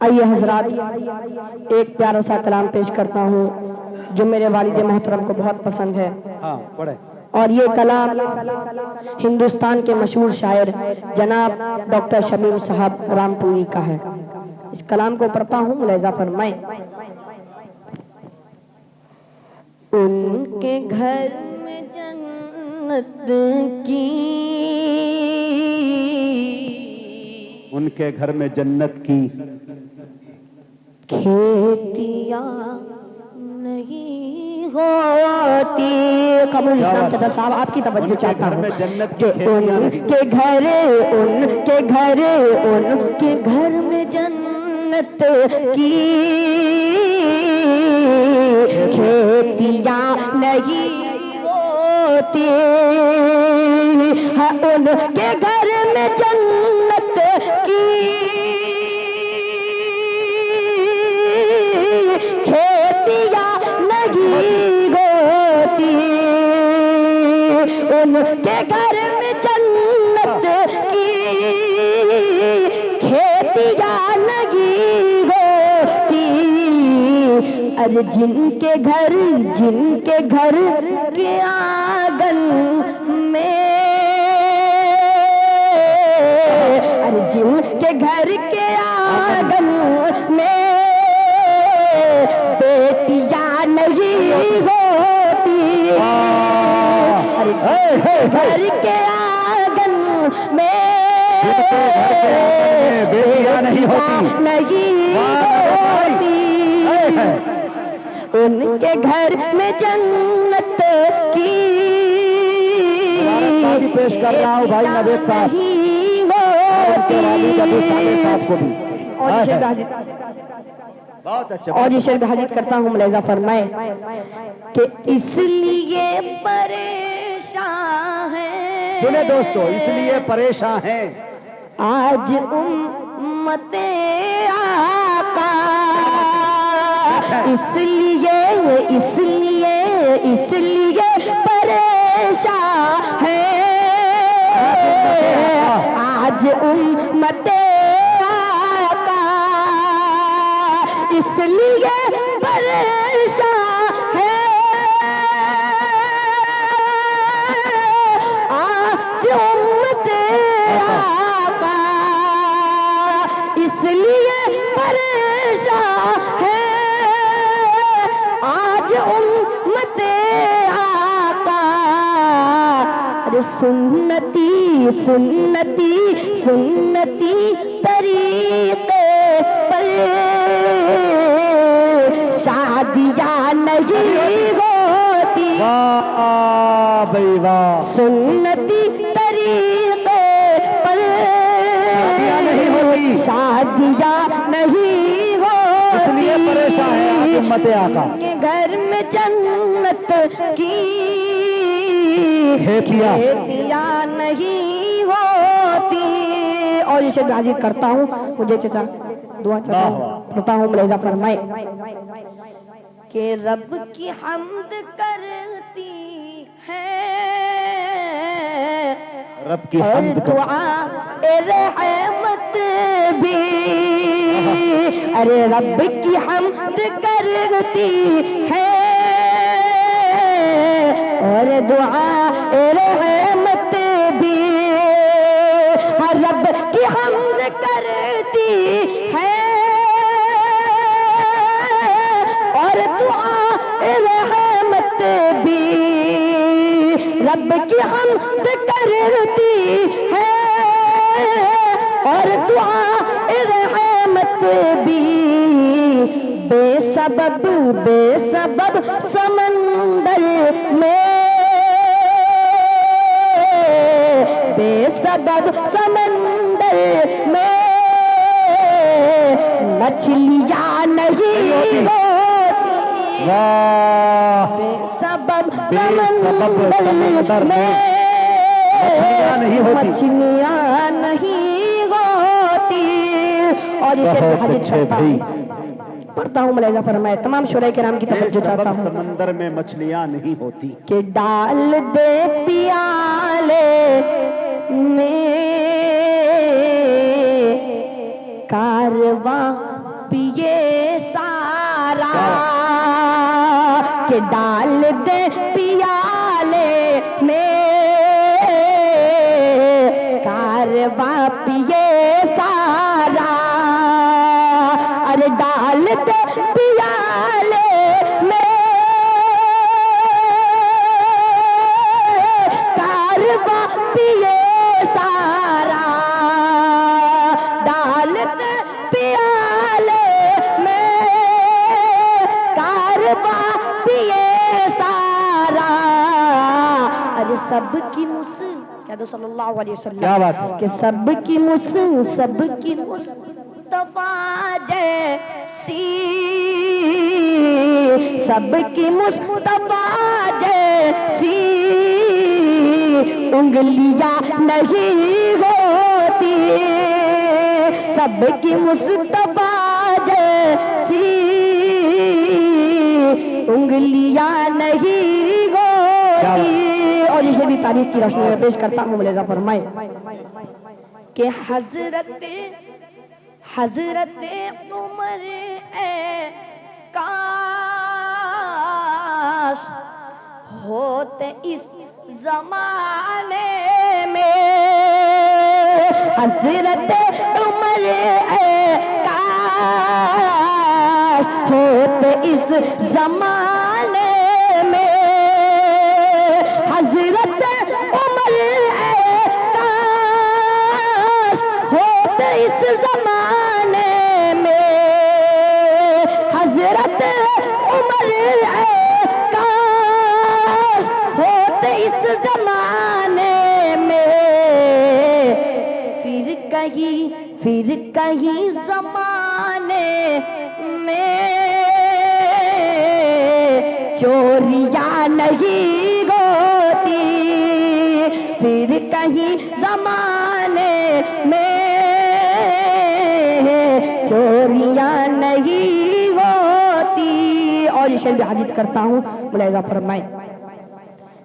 آئیے حضرات ایک پیارا سا کلام پیش کرتا ہوں جو میرے والد محترم کو بہت پسند ہے، اور یہ کلام ہندوستان کے مشہور شاعر جناب ڈاکٹر شمیم صاحب رامپوری کا ہے۔ اس کلام کو پڑھتا ہوں، ملاحظہ فرمائیں۔ ان کے گھر میں جنت کی، ان کے گھر میں جنت کی کھیتیاں نہیں ہوتی۔ قبول اسلام چدر صاحب آپ کی توجہ چاہتا ہوں کہ ان کے گھر میں جنت کی کھیتیاں نہیں ہوتی، ان کے گھر میں جنت کی کھیتیاں نہیں ہوتی، ان کے گھر میں جنت کی کھیتیاں نہیں ہوتی۔ ارے جن کے گھر کے آنگن میں، ارے جن کے گھر کے آنگن میں بیٹیاں نہیں ہوتی، ارے گھر کے آنگن میں بیٹیاں نہیں ہوتی، ان کے گھر میں جنت کی پیش کر رہا ہوں بھائی نوید صاحب کو بھی، اور یہ شعر حاجت کرتا ہوں، ملاحظہ فرمائے کہ اس لیے پریشان ہیں، سنیں دوستو، اس لیے پریشان ہیں آج امت آقا، اس لیے پریشان ہیں آج امت آقا، اس لیے پریشان ہے آج امت آقا، اس لیے پریشان ہے آج امت آقا۔ ارے سنتی طریقے پر شادیاں نہیں ہوتی، سنتی طریقے پر شادیاں نہیں ہوتی، اس لیے پریشان ہے آج امت آقا کے گھر میں جنت کی کھیتیاں نہیں ہوتی۔ اور یہ شعر حاضر کرتا ہوں، مجھے چچا دعا چاہتا ہوں، پڑھتا ہوں، ملاحظہ فرمائے کہ رب کی حمد کرتی ہے اور دعا رحمت بھی، ارے رب کی حمد کرتی ہے اور دعا رحمت بھی، رب کی حمد کرتی ہے اور دعا رحمت بھی، رب کی حمد کرتی ہے اور دعا رحمت بھی، بے سبب سمندر میں، بے سبب سمندر میں مچھلیاں نہیں ہوتی، بے سبب سمندر میں مچھلیاں نہیں ہوتی۔ اور اسے حدیث کرتا ہوں، پڑھتا ہوں، ملاحظہ فرمائے، تمام شعراء کرام کی توجہ چاہتا ہوں، سمندر میں مچھلیاں نہیں ہوتی، کہ ڈال دے پیالے میں کارواں پیے سارا کہ ڈال دے پیالے میں کارواں پیے سارا ارے ڈال دے پیالے میں کارواں پیے سارا ڈال دے پیالے میں کارواں پیے سارا ارے سب کی کہہ دو صلی اللہ علیہ وسلم کہ سب کی مصطفیٰ جیسی سب کی مصطفیٰ جیسی انگلیاں نہیں ہوتی سب کی مصطفیٰ جیسی انگلیاں نہیں ہوتی اور اسے بھی تاریخ کی روشنی میں پیش کرتا ہوں ملاحظہ فرمائے کہ حضرت عمر کاش ہوتے اس زمانے میں حضرت عمر کاش ہوتے اس زمانے میں حضرت عمر کاش ہوتے اس زمانے میں حضرت عمر کاش ہوتے اس زمانے میں پھر کہیں زمانے میں چوریاں نہیں ہوتی پھر کہیں زمانے میں چوریاں نہیں ہوتی اور یہ شعر بھی حاجت کرتا ہوں ملاحظہ فرمائے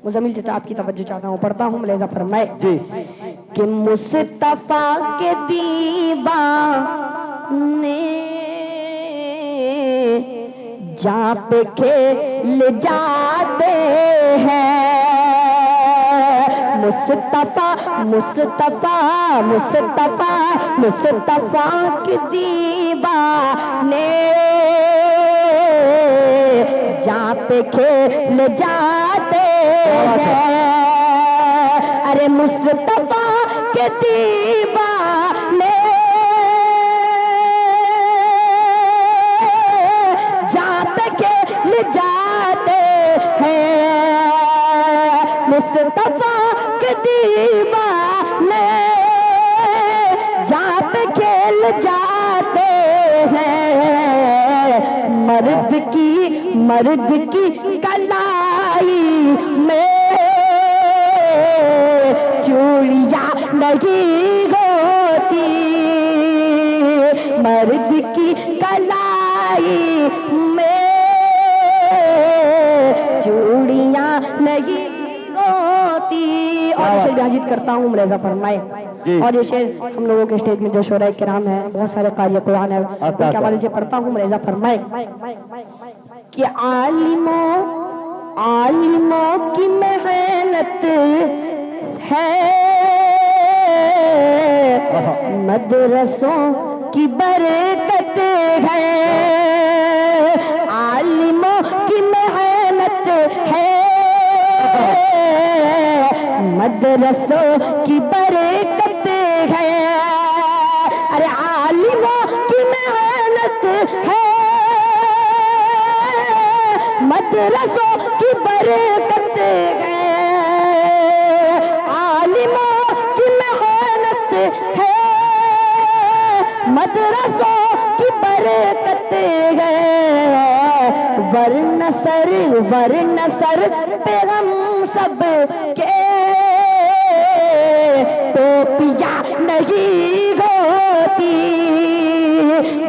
مزمل چچا آپ کی توجہ چاہتا ہوں پڑھتا ہوں ملاحظہ فرمائے کہ مصطفیٰ کے دیوانے جہاں پہ کھیل جاتے ہیں مصطفیٰ کے دیوانے جہاں پہ کھیل جاتے ہیں ارے مصطفیٰ کے دیوانے جہاں پہ کھیل جاتے ہیں مصطفیٰ کے دیوانے جہاں پہ کھیل جاتے ہیں مرد کی کلائی میں چوڑیاں نہیں ہوتی مرد کی کلائی میں چوڑیاں نہیں ہوتی اور اسے حاجت کرتا ہوں ملاحظہ فرمائے اور یہ شعر ہم لوگوں کے اسٹیج میں جو شعراء کرام ہیں بہت سارے قاری قرآن ہیں ان کے حوالے سے پڑھتا ہوں ملاحظہ فرمائے کہ عالموں کی محنت ہے مدرسوں کی برکت ہے عالموں کی محنت ہے مدرسوں کی برکت ہے ارے عالموں کی محنت ہے مدرسوں کی برکت ہے عالموں کی محنت ہے مدرسوں کی برکت ہے ورنہ سر پہ ہم سب کے ٹوپیاں نہیں ہوتی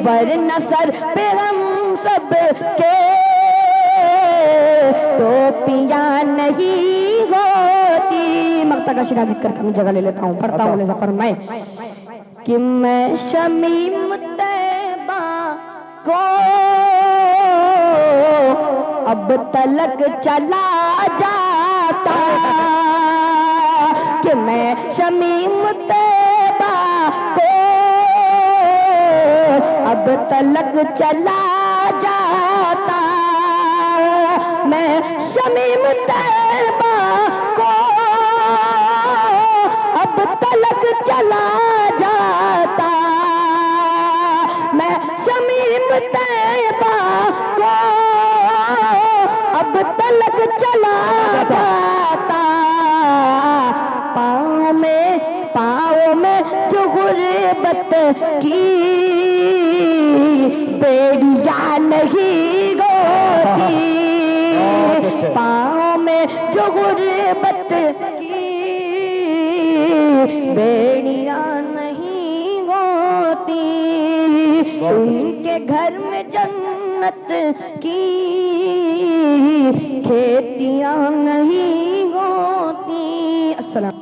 ورنہ سر پہ ہم سب کے ٹوپیاں نہیں ہوتی مقطع کا شعر ذکر کرنے جگہ لے لیتا ہوں پڑھتا ہوں لذا فرمائے کہ میں شمیم طیبہ اب تلک چلا جاتا کہ میں شمیم طیبہ کو اب تلک چلا جاتا میں شمیم طیبہ کو اب تلک چلا جاتا میں شمیم طیبہ کو اب تلک چلا جاتا پاؤں میں جو غربت کی بیڑیاں نہیں گوتی پاؤں میں جو غربت کی بیڑیاں نہیں گوتی ان کے گھر میں جنت کی کھیتیاں نہیں ہوتی. السلام